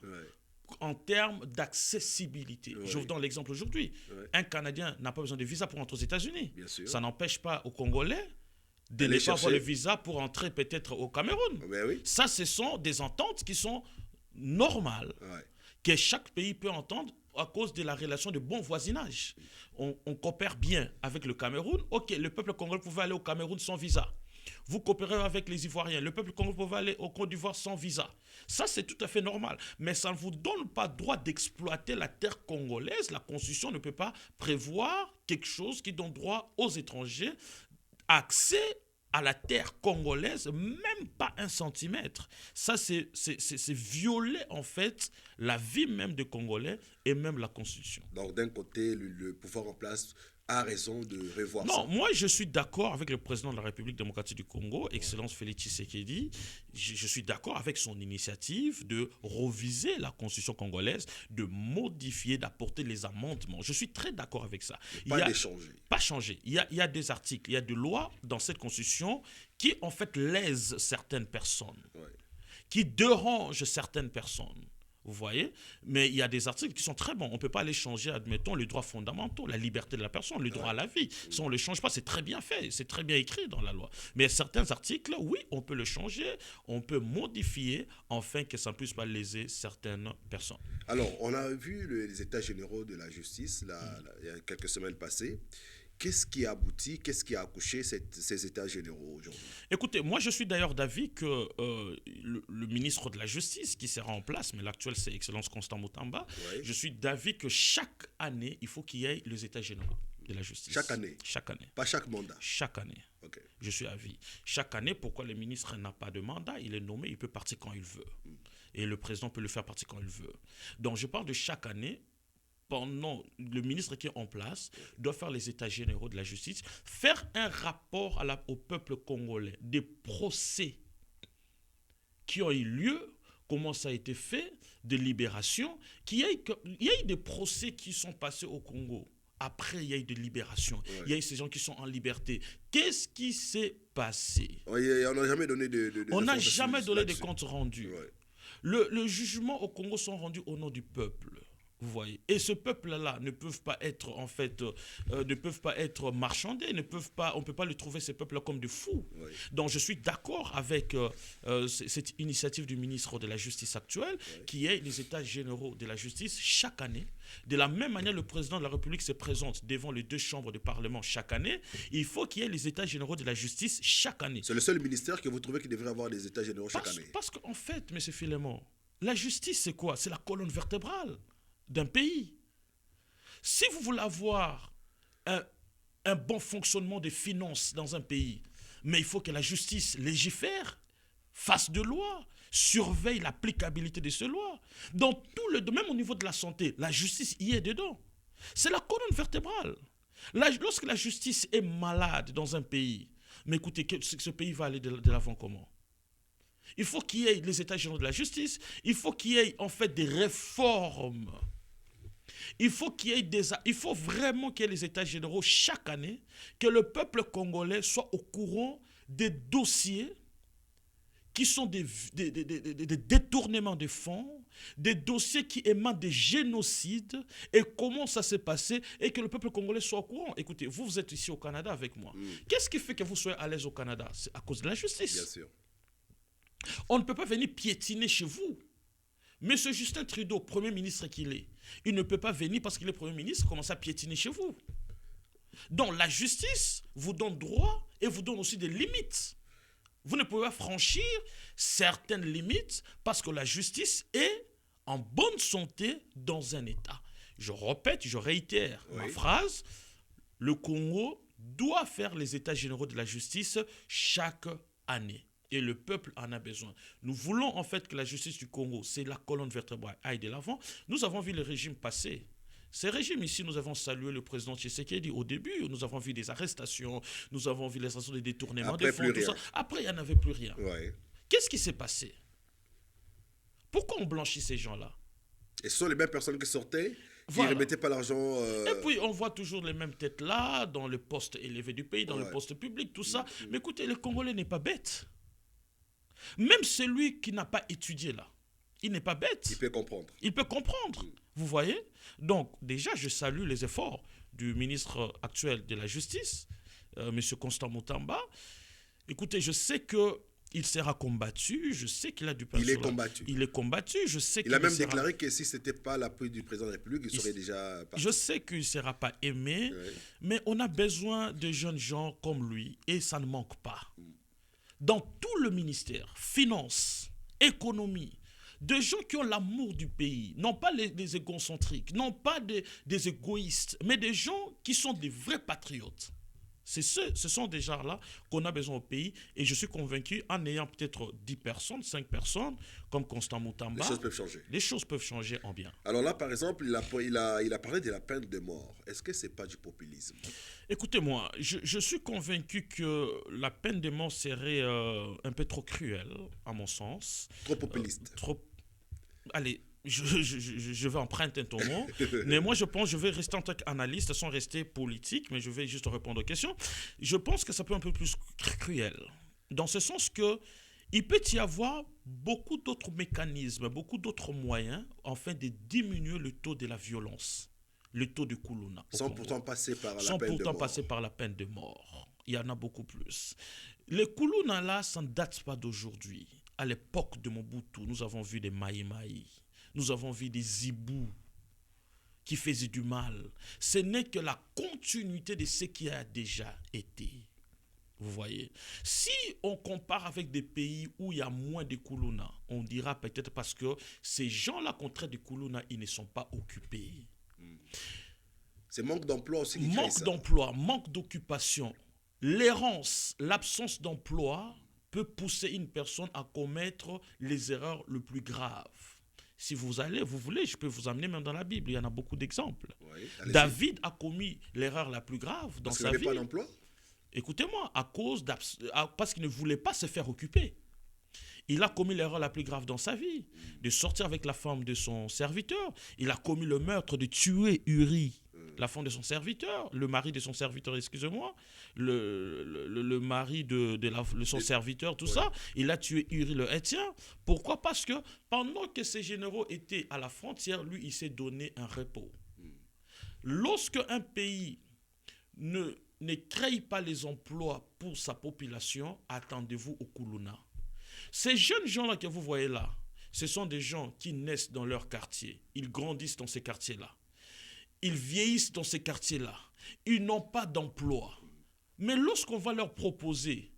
en termes d'accessibilité. Je vous donne l'exemple aujourd'hui. Un Canadien n'a pas besoin de visa pour entrer aux États-Unis. Ça n'empêche pas aux Congolais de ne pas avoir le visa pour entrer peut-être au Cameroun. Ça, ce sont des ententes qui sont normales, que chaque pays peut entendre à cause de la relation de bon voisinage. On coopère bien avec le Cameroun. Ok, le peuple congolais pouvait aller au Cameroun sans visa. Vous coopérez avec les Ivoiriens. Le peuple congolais pouvait aller au Côte d'Ivoire sans visa. Ça, c'est tout à fait normal. Mais ça ne vous donne pas droit d'exploiter la terre congolaise. La Constitution ne peut pas prévoir quelque chose qui donne droit aux étrangers accès à la terre congolaise, même pas 1 centimètre. Ça, c'est violer en fait la vie même des Congolais et même la Constitution. Donc, d'un côté, le pouvoir en place a raison de revoir Non, ça. moi je suis d'accord avec le président de la République démocratique du Congo, Excellence Félix Tshisekedi. Je suis d'accord avec son initiative de reviser la constitution congolaise, de modifier, d'apporter les amendements. Je suis très d'accord avec ça. Pas d'échanger. Pas changer. Il y a des articles, il y a des lois dans cette constitution qui en fait lèsent certaines personnes, qui dérangent certaines personnes. Vous voyez? Mais il y a des articles qui sont très bons. On ne peut pas les changer, admettons, les droits fondamentaux, la liberté de la personne, le droit à la vie. Si on ne le change pas, c'est très bien fait, c'est très bien écrit dans la loi. Mais certains articles, oui, on peut le changer, on peut modifier, afin que ça ne puisse pas léser certaines personnes. Alors, on a vu les états généraux de la justice, il y a quelques semaines passées. Qu'est-ce qui a abouti, qu'est-ce qui a accouché ces états généraux aujourd'hui? Écoutez, moi je suis d'ailleurs d'avis que le ministre de la Justice qui sera en place, mais l'actuel c'est Excellence Constant Mutamba, je suis d'avis que chaque année, il faut qu'il y ait les états généraux de la justice. Chaque année? Chaque année. Pas chaque mandat? Chaque année. Okay. Je suis d'avis. Chaque année, pourquoi le ministre n'a pas de mandat? Il est nommé, il peut partir quand il veut. Et le président peut le faire partir quand il veut. Donc je parle de chaque année. Pendant le ministre qui est en place doit faire les états généraux de la justice, faire un rapport au peuple congolais, des procès qui ont eu lieu, comment ça a été fait, des libérations, il y a eu des procès qui sont passés au Congo. Après, il y a eu des libérations. Il y a eu ces gens qui sont en liberté. Qu'est-ce qui s'est passé? On n'a jamais donné on n'a jamais donné de comptes rendus. Le jugement au Congo sont rendus au nom du peuple. Vous voyez. Et ce peuple-là ne peuvent pas être en fait, ne peuvent pas être marchandés, on ne peut pas le trouver ces peuples-là comme des fous. Donc je suis d'accord avec cette initiative du ministre de la Justice actuel, qui est les états généraux de la justice chaque année. De la même manière, le président de la République se présente devant les 2 chambres du Parlement chaque année. Il faut qu'il y ait les états généraux de la justice chaque année. C'est le seul ministère que vous trouvez qui devrait avoir les états généraux chaque année? Parce qu'en fait, M. Philémon, la justice c'est quoi? C'est la colonne vertébrale d'un pays. Si vous voulez avoir un bon fonctionnement des finances dans un pays, mais il faut que la justice légifère, fasse de loi, surveille l'applicabilité de ces lois. Dans tout même au niveau de la santé, la justice y est dedans. C'est la colonne vertébrale. Lorsque la justice est malade dans un pays, mais écoutez, ce pays va aller de l'avant comment? Il faut qu'il y ait les états généraux de la justice, il faut qu'il y ait en fait des réformes. Il faut vraiment qu'il y ait les états généraux chaque année, que le peuple congolais soit au courant des dossiers qui sont des détournements de fonds, des dossiers qui émanent des génocides et comment ça s'est passé et que le peuple congolais soit au courant. Écoutez, vous êtes ici au Canada avec moi. Qu'est-ce qui fait que vous soyez à l'aise au Canada? C'est à cause de la justice. Bien sûr. On ne peut pas venir piétiner chez vous. Monsieur Justin Trudeau, Premier ministre qu'il est, il ne peut pas venir parce qu'il est Premier ministre commencer à piétiner chez vous. Donc la justice vous donne droit et vous donne aussi des limites. Vous ne pouvez pas franchir certaines limites parce que la justice est en bonne santé dans un État. Je répète, je réitère ma phrase, le Congo doit faire les états généraux de la justice chaque année. Et le peuple en a besoin. Nous voulons en fait que la justice du Congo, c'est la colonne vertébrale, aille de l'avant. Nous avons vu le régime passer. Ces régimes ici, nous avons salué le président Tshisekedi au début. Nous avons vu des arrestations, nous avons vu les arrestations des détournements de fonds, tout ça. Après, il n'y en avait plus rien. Qu'est-ce qui s'est passé? Pourquoi on blanchit ces gens-là? Et ce sont les mêmes personnes qui sortaient, qui ne remettaient pas l'argent. Et puis, on voit toujours les mêmes têtes là, dans le poste élevé du pays, dans le poste public, tout ça. Mais écoutez, le Congolais n'est pas bête. Même celui qui n'a pas étudié là, il n'est pas bête. Il peut comprendre. Il peut comprendre. Vous voyez? Donc, déjà, je salue les efforts du ministre actuel de la Justice, M. Constant Mutamba. Écoutez, je sais qu'il sera combattu, je sais qu'il a du pain Il est combattu. Il est combattu, je sais Il a même déclaré que si ce n'était pas l'appui du président de la République, il serait déjà parti. Je sais qu'il ne sera pas aimé, mais on a besoin de jeunes gens comme lui, et ça ne manque pas. Dans tout le ministère, finances, économie, des gens qui ont l'amour du pays, non pas des égocentriques, non pas des égoïstes, mais des gens qui sont des vrais patriotes. Ce sont des gens-là qu'on a besoin au pays. Et je suis convaincu, en ayant peut-être 10 personnes, 5 personnes, comme Constant Les Moutamba, choses peuvent changer. les choses peuvent changer en bien. Alors là, par exemple, il a parlé de la peine de mort. Est-ce que c'est pas du populisme? Écoutez-moi, je suis convaincu que la peine de mort serait un peu trop cruelle, à mon sens. Trop populiste. Trop... Allez, je vais emprunter ton mot, mais moi je pense, je vais rester en tant qu'analyste sans rester politique, mais je vais juste répondre aux questions. Je pense que ça peut être un peu plus cruel, dans ce sens que il peut y avoir beaucoup d'autres mécanismes, beaucoup d'autres moyens, afin de diminuer le taux de la violence, le taux de Kuluna. Sans pourtant passer par la Sans peine de pourtant mort. passer par la peine de mort. Il y en a beaucoup plus. Les Kuluna là, ça ne date pas d'aujourd'hui. À l'époque de Mobutu, nous avons vu des Maïmaï. Nous avons vu des Zibou qui faisaient du mal. Ce n'est que la continuité de ce qui a déjà été. Vous voyez, si on compare avec des pays où il y a moins de Kuluna, on dira peut-être parce que ces gens-là, contraire de Kuluna, ils ne sont pas occupés. C'est manque d'emploi aussi qui crée Manque ça. d'emploi, manque d'occupation, l'errance, l'absence d'emploi peut pousser une personne à commettre les erreurs les plus graves. Si vous voulez, je peux vous amener même dans la Bible. Il y en a beaucoup d'exemples. Oui, allez-y. David a commis l'erreur la plus grave dans Parce qu'il sa n'avait vie. pas d'emploi. Écoutez-moi, parce qu'il ne voulait pas se faire occuper. Il a commis l'erreur la plus grave dans sa vie, de sortir avec la femme de son serviteur. Il a commis le meurtre de tuer Uri, la femme de son serviteur, le mari de son serviteur, excusez-moi, le mari de son serviteur, tout ça. Il a tué Uri le Héthien. Pourquoi? Parce que pendant que ces généraux étaient à la frontière, lui, il s'est donné un repos. Lorsque un pays ne crée pas les emplois pour sa population, attendez-vous au Kuluna. Ces jeunes gens-là que vous voyez là, ce sont des gens qui naissent dans leur quartier. Ils grandissent dans ces quartiers-là. Ils vieillissent dans ces quartiers-là. Ils n'ont pas d'emploi. Mais lorsqu'on va leur proposer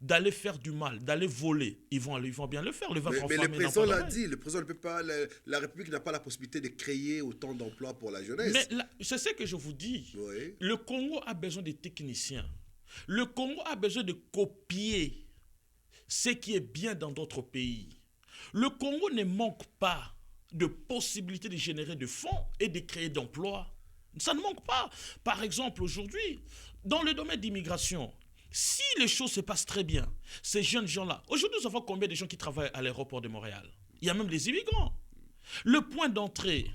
d'aller faire du mal, d'aller voler, ils vont bien le faire. Mais le président l'a dit, le président ne peut pas, la République n'a pas la possibilité de créer autant d'emplois pour la jeunesse. Mais c'est ce que je vous dis. Oui. Le Congo a besoin de techniciens. Le Congo a besoin de copier ce qui est bien dans d'autres pays. Le Congo ne manque pas de possibilités de générer de fonds et de créer d'emplois. Ça ne manque pas. Par exemple, aujourd'hui, dans le domaine d'immigration, si les choses se passent très bien, ces jeunes gens-là, aujourd'hui nous avons combien de gens qui travaillent à l'aéroport de Montréal? Il y a même des immigrants. Le point d'entrée,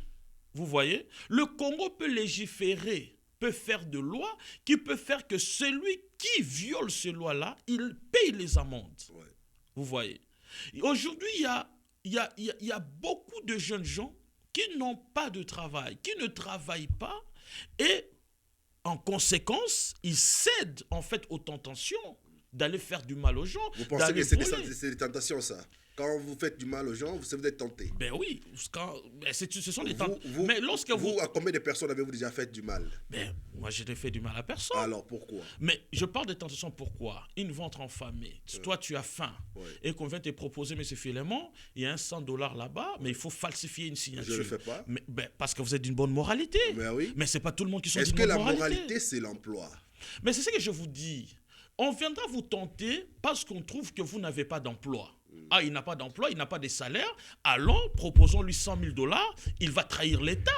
vous voyez, le Congo peut légiférer, peut faire de lois qui peut faire que celui qui viole ces lois-là, il paye les amendes. Ouais. Vous voyez. Aujourd'hui, il y a beaucoup de jeunes gens qui n'ont pas de travail, qui ne travaillent pas et en conséquence, ils cèdent en fait aux tentations d'aller faire du mal aux gens. Vous pensez que c'est des tentations, ça? Quand vous faites du mal aux gens, vous êtes tenté. Ben oui, ce sont des tentations. Mais lorsque à combien de personnes avez-vous déjà fait du mal? Ben, moi, je n'ai fait du mal à personne. Alors, pourquoi? Mais je parle de tentation, pourquoi? Une ventre enflammée. Toi, tu as faim. Et qu'on vient te proposer, mais c'est Philémon, il y a un $100 là-bas, mais il faut falsifier une signature. Je ne le fais pas. Mais, parce que vous êtes d'une bonne moralité. Mais oui. Mais ce n'est pas tout le monde qui sont Est-ce d'une que bonne la moralité. moralité, c'est l'emploi? Mais c'est ce que je vous dis. On viendra vous tenter parce qu'on trouve que vous n'avez pas d'emploi. Ah, il n'a pas d'emploi, il n'a pas de salaire. Allons, proposons-lui $100,000, il va trahir l'État.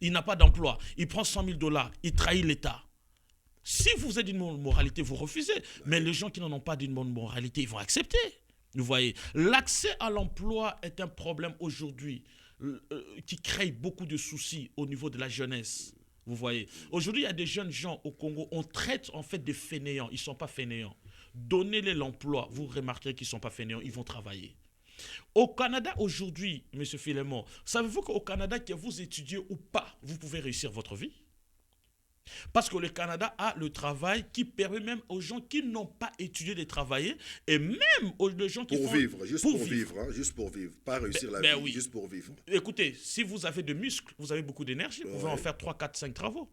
Il n'a pas d'emploi, il prend $100,000, il trahit l'État. Si vous êtes d'une bonne moralité, vous refusez. Mais les gens qui n'en ont pas d'une bonne moralité, ils vont accepter. Vous voyez, l'accès à l'emploi est un problème aujourd'hui qui crée beaucoup de soucis au niveau de la jeunesse. Vous voyez, aujourd'hui, il y a des jeunes gens au Congo, on traite en fait de fainéants. Ils ne sont pas fainéants. Donnez-les l'emploi, vous remarquerez qu'ils ne sont pas fainéants, ils vont travailler. Au Canada aujourd'hui, M. Philémon, savez-vous qu'au Canada, que vous étudiez ou pas, vous pouvez réussir votre vie? Parce que le Canada a le travail qui permet même aux gens qui n'ont pas étudié de travailler et même aux gens qui pour vivre, juste pour vivre, hein, juste pour vivre, pas réussir la vie, oui. Juste pour vivre. Écoutez, si vous avez de muscles, vous avez beaucoup d'énergie, vous pouvez en faire 3, 4, 5 travaux.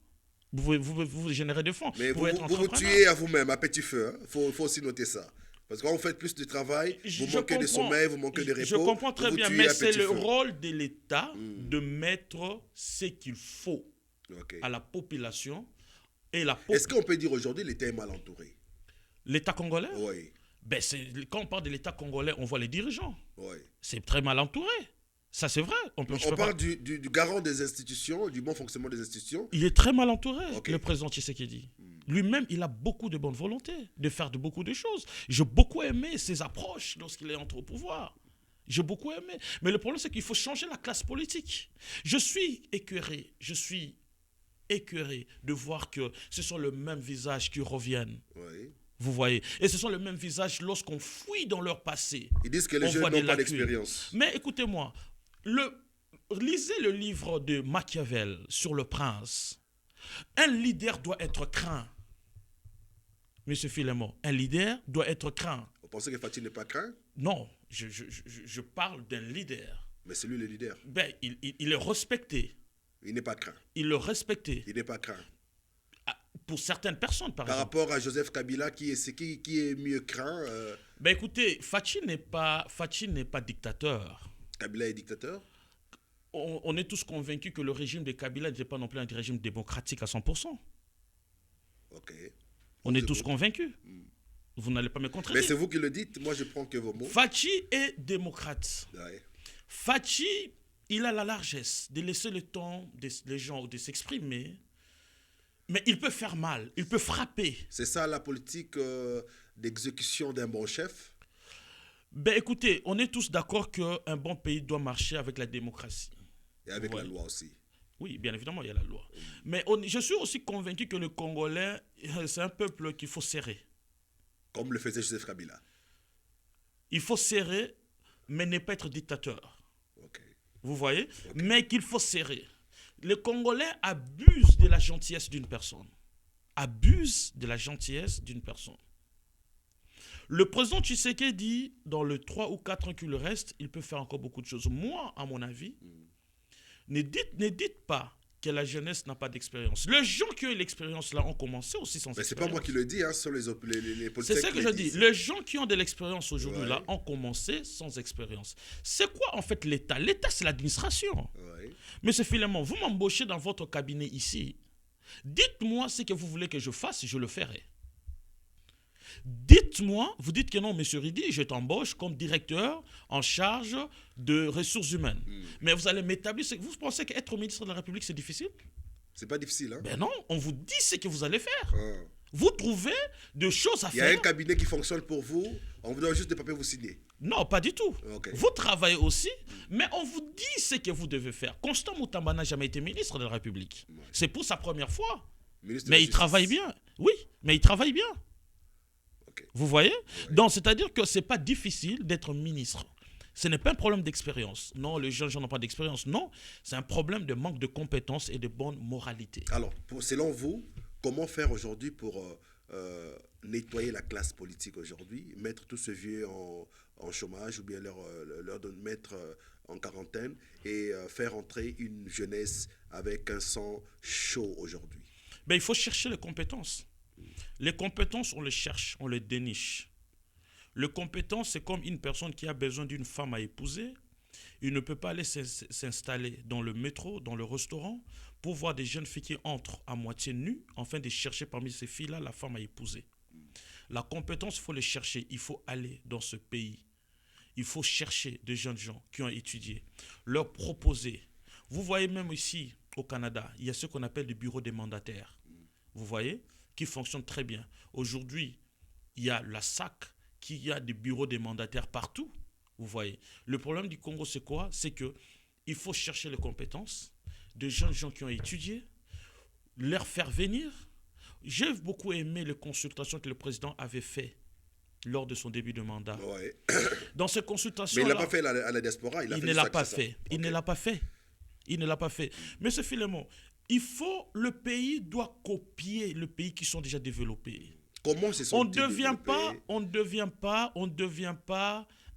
Vous générez des fonds. Mais vous tuez à vous-même, à petit feu. Il faut aussi noter ça. Parce que quand vous faites plus de travail, vous manquez de sommeil, vous manquez de repos. Je comprends très bien, mais c'est le rôle de l'État de mettre ce qu'il faut à la population Et Est-ce qu'on peut dire aujourd'hui l'État est mal entouré? L'État congolais, Oui, ben quand on parle de l'État congolais, on voit les dirigeants. oui. C'est très mal entouré. Ça, c'est vrai. Je On peux parle pas- du garant des institutions, du bon fonctionnement des institutions. Il est très mal entouré, Ok. le président Tshisekedi. Lui-même, il a beaucoup de bonne volonté de faire de beaucoup de choses. J'ai beaucoup aimé ses approches lorsqu'il est entré au pouvoir. J'ai beaucoup aimé. Mais le problème, c'est qu'il faut changer la classe politique. Je suis écœuré de voir que ce sont les mêmes visages qui reviennent. Oui. Vous voyez. Et ce sont les mêmes visages lorsqu'on fouille dans leur passé. Ils disent que les On jeunes voit des n'ont pas lacunes. d'expérience. Mais écoutez-moi, lisez le livre de Machiavel sur le prince. Un leader doit être craint. Monsieur Philémon, un leader doit être craint. Vous pensez que Fatih n'est pas craint? Non, je parle d'un leader. Mais c'est lui le leader. Ben, il est respecté. Il n'est pas craint. Il est respecté. Il n'est pas craint. Pour certaines personnes, par Par exemple. rapport à Joseph Kabila, qui est mieux craint? Ben écoutez, Fachi n'est pas dictateur. Kabila est dictateur? On est tous convaincus que le régime de Kabila n'était pas non plus un régime démocratique à 100%. Ok. On est tous convaincus. Vous n'allez pas me Mais contredire. c'est vous qui le dites, moi je prends que vos mots. Fachi est démocrate. Ouais. Fachi, il a la largesse de laisser le temps des gens de s'exprimer. Mais il peut faire mal, il peut frapper. C'est ça la politique d'exécution d'un bon chef? Ben écoutez, on est tous d'accord qu'un bon pays doit marcher avec la démocratie. Et avec Ouais. la loi aussi. Oui, bien évidemment, il y a la loi. Mais je suis aussi convaincu que le Congolais, c'est un peuple qu'il faut serrer. Comme le faisait Joseph Kabila. Il faut serrer, mais ne pas être dictateur. Ok. Vous voyez? Mais qu'il faut serrer. Les Congolais abusent de la gentillesse d'une personne. Abusent de la gentillesse d'une personne. Le président Tshisekedi, dans le 3 ou 4 ans qui le reste, il peut faire encore beaucoup de choses. Moi, à mon avis, ne dites pas que la jeunesse n'a pas d'expérience. Les gens qui ont eu l'expérience là ont commencé aussi sans Mais c'est expérience. pas moi qui le dis, hein, ce sont les politiciens. C'est ça que qui je le dis. disent. Les gens qui ont de l'expérience aujourd'hui Ouais. là ont commencé sans expérience. C'est quoi en fait l'État? L'État, c'est l'administration. Ouais. Monsieur Philémon, vous m'embauchez dans votre cabinet ici. Dites-moi ce que vous voulez que je fasse, je le ferai. Dites-moi, vous dites que non, monsieur Ridi, je t'embauche comme directeur en charge de ressources humaines. Mais vous allez m'établir. Vous pensez qu'être ministre de la République, c'est difficile? C'est pas difficile, hein? Ben non, on vous dit ce que vous allez faire. Ah. Vous trouvez des choses à Il y a faire. un cabinet qui fonctionne pour vous, on vous donne juste des papiers, vous signez. Non, pas du tout. Ok. Vous travaillez aussi, mais on vous dit ce que vous devez faire. Constant Moutamba n'a jamais été ministre de la République. C'est pour sa première fois. Ministre de Mais la il Justice. travaille bien. Oui, mais il travaille bien. Ok. Vous voyez? Donc, c'est-à-dire que ce n'est pas difficile d'être ministre. Ce n'est pas un problème d'expérience. Non, les jeunes n'ont pas d'expérience. Non, c'est un problème de manque de compétences et de bonne moralité. Alors, selon vous, comment faire aujourd'hui pour nettoyer la classe politique aujourd'hui, mettre tous ces vieux en chômage ou bien mettre en quarantaine et faire entrer une jeunesse avec un sang chaud aujourd'hui? Ben, il faut chercher les compétences. Les compétences, on les cherche, on les déniche. Les compétences, c'est comme une personne qui a besoin d'une femme à épouser. Il ne peut pas aller s'installer dans le métro, dans le restaurant, pour voir des jeunes filles qui entrent à moitié nues, afin de chercher parmi ces filles-là la femme à épouser. La compétence, il faut les chercher. Il faut aller dans ce pays. Il faut chercher des jeunes gens qui ont étudié, leur proposer. Vous voyez même ici, au Canada, il y a ce qu'on appelle le bureau des mandataires. Vous voyez, qui fonctionne très bien. Aujourd'hui, il y a la SAC, qui a des bureaux des mandataires partout. Vous voyez. Le problème du Congo, c'est quoi? C'est qu'il faut chercher les compétences de jeunes gens qui ont étudié, leur faire venir. J'ai beaucoup aimé les consultations que le président avait faites lors de son début de mandat. Ouais. Dans ces consultations, Mais il ne l'a pas fait à la diaspora. il ne l'a pas fait. Il ne l'a pas fait. Il ne l'a pas fait. Monsieur Philémon, le pays doit copier les pays qui sont déjà développés. Comment se sont On ne devient pas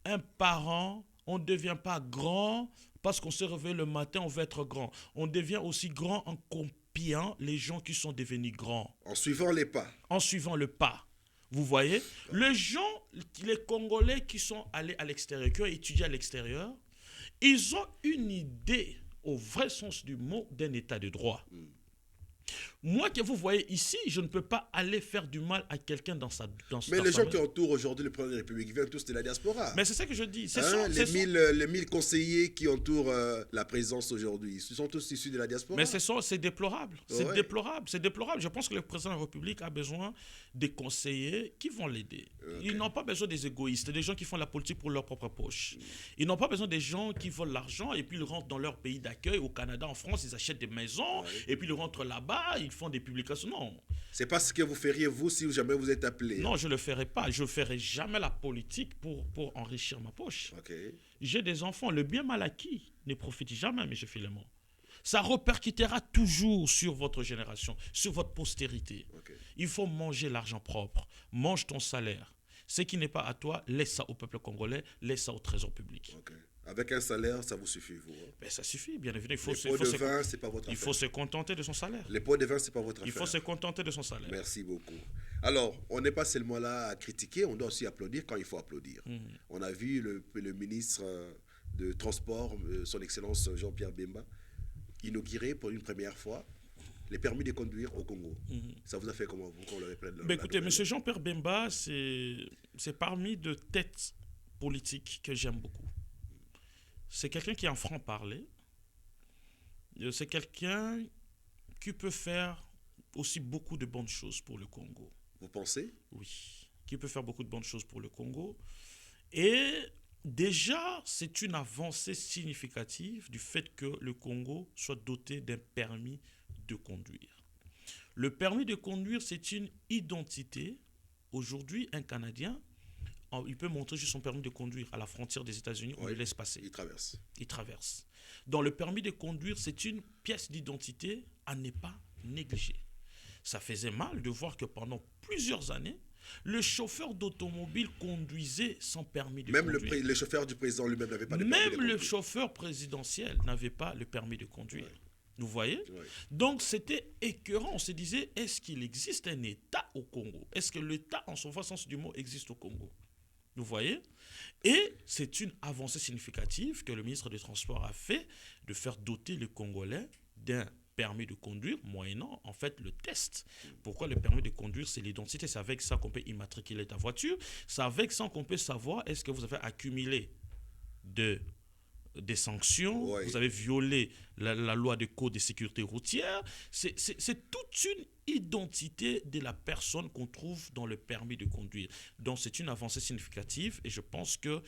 un parent, on ne devient pas grand parce qu'on se réveille le matin, on veut être grand. On devient aussi grand en copiant les gens qui sont devenus grands. En suivant les pas. En suivant le pas. Vous voyez? Les gens, les Congolais qui sont allés à l'extérieur, qui ont étudié à l'extérieur, ils ont une idée, au vrai sens du mot, d'un état de droit. Moi que vous voyez ici, je ne peux pas aller faire du mal à quelqu'un Mais dans les sa gens qui maison. entourent aujourd'hui le président de la République viennent tous de la diaspora. Mais c'est ça que je dis. Hein, les 1000 conseillers qui entourent la présidence aujourd'hui, ce sont tous issus de la diaspora. Mais c'est déplorable. C'est Ouais. déplorable. C'est déplorable. Je pense que le président de la République a besoin des conseillers qui vont l'aider. Ok. Ils n'ont pas besoin des égoïstes, des gens qui font la politique pour leur propre poche. Ils n'ont pas besoin des gens qui volent l'argent et puis ils rentrent dans leur pays d'accueil, au Canada, en France, ils achètent des maisons Ouais. et puis ils rentrent là-bas, ils font des publications. Non, C'est pas ce que vous feriez vous si jamais vous êtes appelé. non, je ne le ferai pas. Je ne ferai jamais la politique pour enrichir ma poche. Ok. J'ai des enfants. Le bien mal acquis ne profite jamais, M. Philemon. Ça répercutera toujours sur votre génération, sur votre postérité. Ok. Il faut manger l'argent propre. Mange ton salaire. Ce qui n'est pas à toi, laisse ça au peuple congolais, laisse ça au trésor public. Ok. Avec un salaire, ça vous suffit, vous. Hein? Mais ça suffit, bien évidemment. Les pots de vin, c'est pas votre il affaire. faut se contenter de son salaire. Les pots de vin, c'est pas votre Il affaire. faut se contenter de son salaire. Merci beaucoup. Alors, on n'est pas seulement là à critiquer, on doit aussi applaudir quand il faut applaudir. On a vu le ministre de Transport, son Excellence Jean-Pierre Bemba, inaugurer pour une première fois les permis de conduire au Congo. Ça vous a fait comment, vous, quand on l'avait pris Ben écoutez, M. Jean-Pierre Bemba, c'est parmi de têtes politiques que j'aime beaucoup. C'est quelqu'un qui est en franc-parler. C'est quelqu'un qui peut faire aussi beaucoup de bonnes choses pour le Congo. Vous pensez? Oui, qui peut faire beaucoup de bonnes choses pour le Congo. Et déjà, c'est une avancée significative du fait que le Congo soit doté d'un permis de conduire. Le permis de conduire, c'est une identité. Aujourd'hui, un Canadien, il peut montrer juste son permis de conduire à la frontière des États-Unis, on Oui, le laisse passer. il traverse. Il traverse. Dans le permis de conduire, c'est une pièce d'identité à ne pas négliger. Ça faisait mal de voir que pendant plusieurs années, le chauffeur d'automobile conduisait sans permis de Même conduire. le chauffeur du président lui-même n'avait pas de permis de Même le conduire. chauffeur présidentiel n'avait pas le permis de conduire. Ouais. Vous voyez? Ouais. Donc c'était écœurant. On se disait, est-ce qu'il existe un État au Congo? Est-ce que l'État, en son vrai sens du mot, existe au Congo? Vous voyez? Et c'est une avancée significative que le ministre des Transports a fait de faire doter les Congolais d'un permis de conduire, moyennant en fait le test. Pourquoi le permis de conduire? C'est l'identité. C'est avec ça qu'on peut immatriculer ta voiture. C'est avec ça qu'on peut savoir est-ce que vous avez accumulé des sanctions, Ouais. vous avez violé la loi de code de sécurité routière. C'est toute une identité de la personne qu'on trouve dans le permis de conduire. Donc c'est une avancée significative et je pense que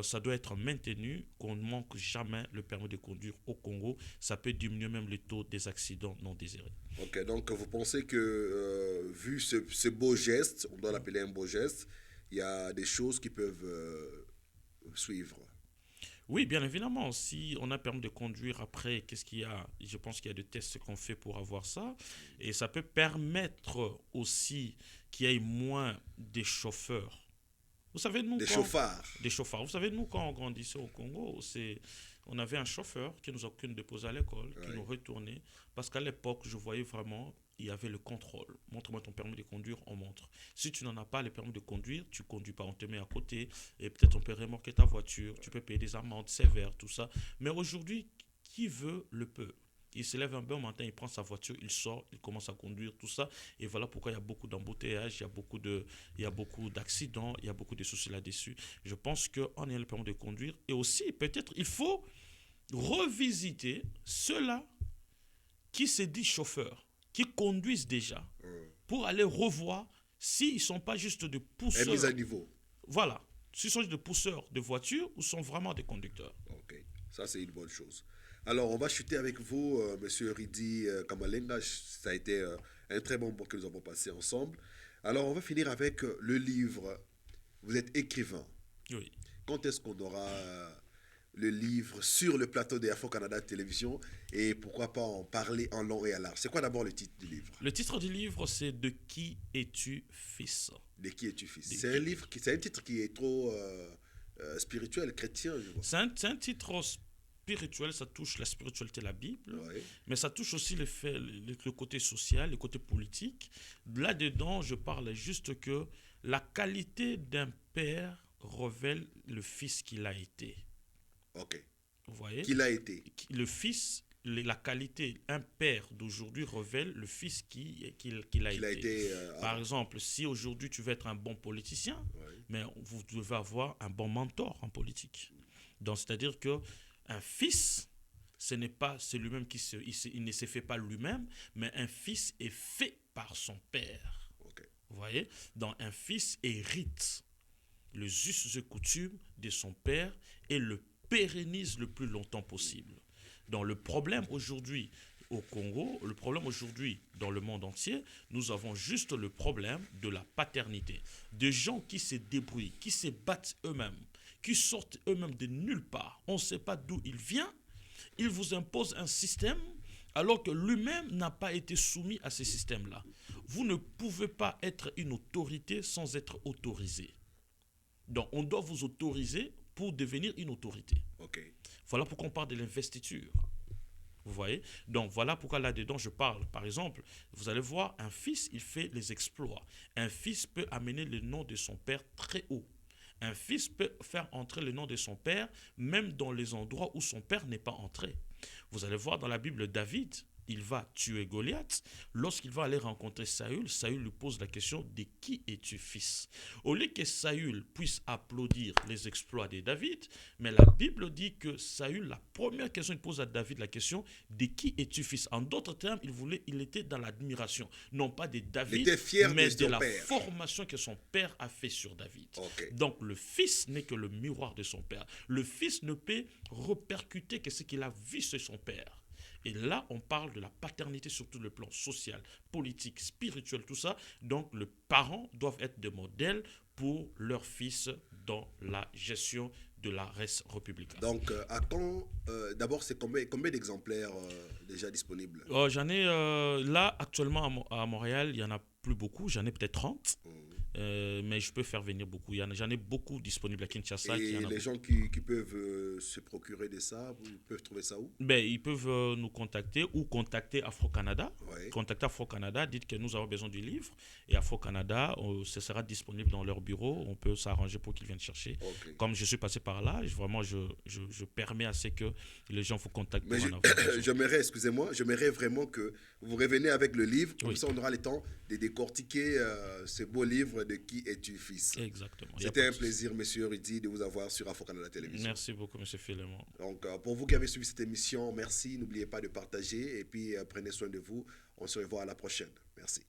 ça doit être maintenu, qu'on ne manque jamais le permis de conduire au Congo. Ça peut diminuer même le taux des accidents non désirés. Ok, donc vous pensez que, vu ce beau geste, on doit l'appeler un beau geste, il y a des choses qui peuvent suivre. Oui, bien évidemment. Si on a permis de conduire après, qu'est-ce qu'il y a? Je pense qu'il y a des tests qu'on fait pour avoir ça. Et ça peut permettre aussi qu'il y ait moins de chauffeurs. Vous savez, nous, Des chauffards. des chauffards. Vous savez, nous, quand on grandissait au Congo, on avait un chauffeur qui nous a déposé à l'école, qui Ouais. nous retournait. Parce qu'à l'époque, je voyais vraiment, il y avait le contrôle. Montre-moi ton permis de conduire, on montre. Si tu n'en as pas le permis de conduire, tu ne conduis pas, on te met à côté. Et peut-être on peut remorquer ta voiture, tu peux payer des amendes sévères, tout ça. Mais aujourd'hui, qui veut, le peut. Il se lève un bon matin, il prend sa voiture, il sort, il commence à conduire, tout ça. Et voilà pourquoi il y a beaucoup d'embouteillages, il y a beaucoup d'accidents, il y a beaucoup de soucis là-dessus. Je pense qu'en ayant le permis de conduire, et aussi peut-être il faut revisiter ceux-là qui se disent chauffeurs, qui conduisent déjà, pour aller revoir s'ils ne sont pas juste des Et pousseurs. mise à niveau. Voilà, s'ils sont juste des pousseurs de voitures ou sont vraiment des conducteurs. Ok, ça c'est une bonne chose. Alors on va chuter avec vous, Monsieur Ridi Kamalenga. Ça a été un très bon moment que nous avons passé ensemble. Alors on va finir avec le livre. Vous êtes écrivain. Oui. Quand est-ce qu'on aura le livre sur le plateau de Afro-Canada Télévision et pourquoi pas en parler en long et à large? C'est quoi d'abord le titre du livre? Le titre du livre, c'est De qui es-tu, fils? De qui es-tu fils? De C'est qui- un livre c'est un titre qui est trop spirituel, chrétien, je vois. C'est un titre spirituel, ça touche la spiritualité, la Bible, Ouais. mais ça touche aussi le côté social, le côté politique. Là-dedans, je parle juste que la qualité d'un père révèle le fils qu'il a été. Ok. Vous voyez? Qu'il a été. Le fils la qualité, un père d'aujourd'hui révèle le fils qu'il a Qu'il a été. été Par avant. exemple, si aujourd'hui tu veux être un bon politicien, Ouais. mais vous devez avoir un bon mentor en politique. Donc, c'est-à-dire que un fils, ce n'est pas, c'est lui-même il ne se fait pas lui-même, mais un fils est fait par son père. Ok. Vous voyez? Donc, un fils hérite les us et coutumes de son père et le pérennise le plus longtemps possible. Donc le problème aujourd'hui au Congo, le problème aujourd'hui dans le monde entier, nous avons juste le problème de la paternité. Des gens qui se débrouillent, qui se battent eux-mêmes, qui sortent eux-mêmes de nulle part. On ne sait pas d'où il vient. Il vous impose un système alors que lui-même n'a pas été soumis à ce système-là. Vous ne pouvez pas être une autorité sans être autorisé. Donc, on doit vous autoriser pour devenir une autorité. Ok. Voilà pourquoi on parle de l'investiture. Vous voyez? Donc, voilà pourquoi là-dedans, je parle. Par exemple, vous allez voir, un fils, il fait les exploits. Un fils peut amener le nom de son père très haut. Un fils peut faire entrer le nom de son père, même dans les endroits où son père n'est pas entré. Vous allez voir dans la Bible, David, il va tuer Goliath. Lorsqu'il va aller rencontrer Saül, Saül lui pose la question: de qui es-tu fils? Au lieu que Saül puisse applaudir les exploits de David, mais la Bible dit que Saül, la première question, il pose à David la question: de qui es-tu fils? En d'autres termes, il était dans l'admiration, non pas de Il David, était fier mais de de son la père. formation que son père a fait sur David. Ok. Donc le fils n'est que le miroir de son père. Le fils ne peut repercuter que ce qu'il a vu chez son père. Et là, on parle de la paternité sur tout le plan social, politique, spirituel, tout ça. Donc, les parents doivent être des modèles pour leurs fils dans la gestion de la res republica. Donc, à quand, d'abord, c'est combien d'exemplaires déjà disponibles? J'en ai là, actuellement à Montréal, il n'y en a plus beaucoup. J'en ai peut-être 30. Mais je peux faire venir beaucoup. J'en ai beaucoup disponibles à Kinshasa. Et les gens qui peuvent se procurer de ça, ils peuvent trouver ça où? Ben, ils peuvent nous contacter ou contacter Afro-Canada. Ouais. Contactez Afro-Canada, dites que nous avons besoin du livre. Et Afro-Canada, ce sera disponible dans leur bureau. On peut s'arranger pour qu'ils viennent chercher. Ok. Comme je suis passé par là, vraiment, je permets à ce que les gens vous contactent Mais pour en avoir besoin. j'aimerais vraiment que vous revenez avec le livre, comme Oui. ça on aura le temps de décortiquer ce beau livre de Qui es-tu fils. Exactement. Il y a C'était pas un de souci. plaisir, monsieur Rudy, de vous avoir sur Afro-Canada Télévision. Merci beaucoup, M. Philemon. Donc, pour vous qui avez suivi cette émission, merci. N'oubliez pas de partager et puis prenez soin de vous. On se revoit à la prochaine. Merci.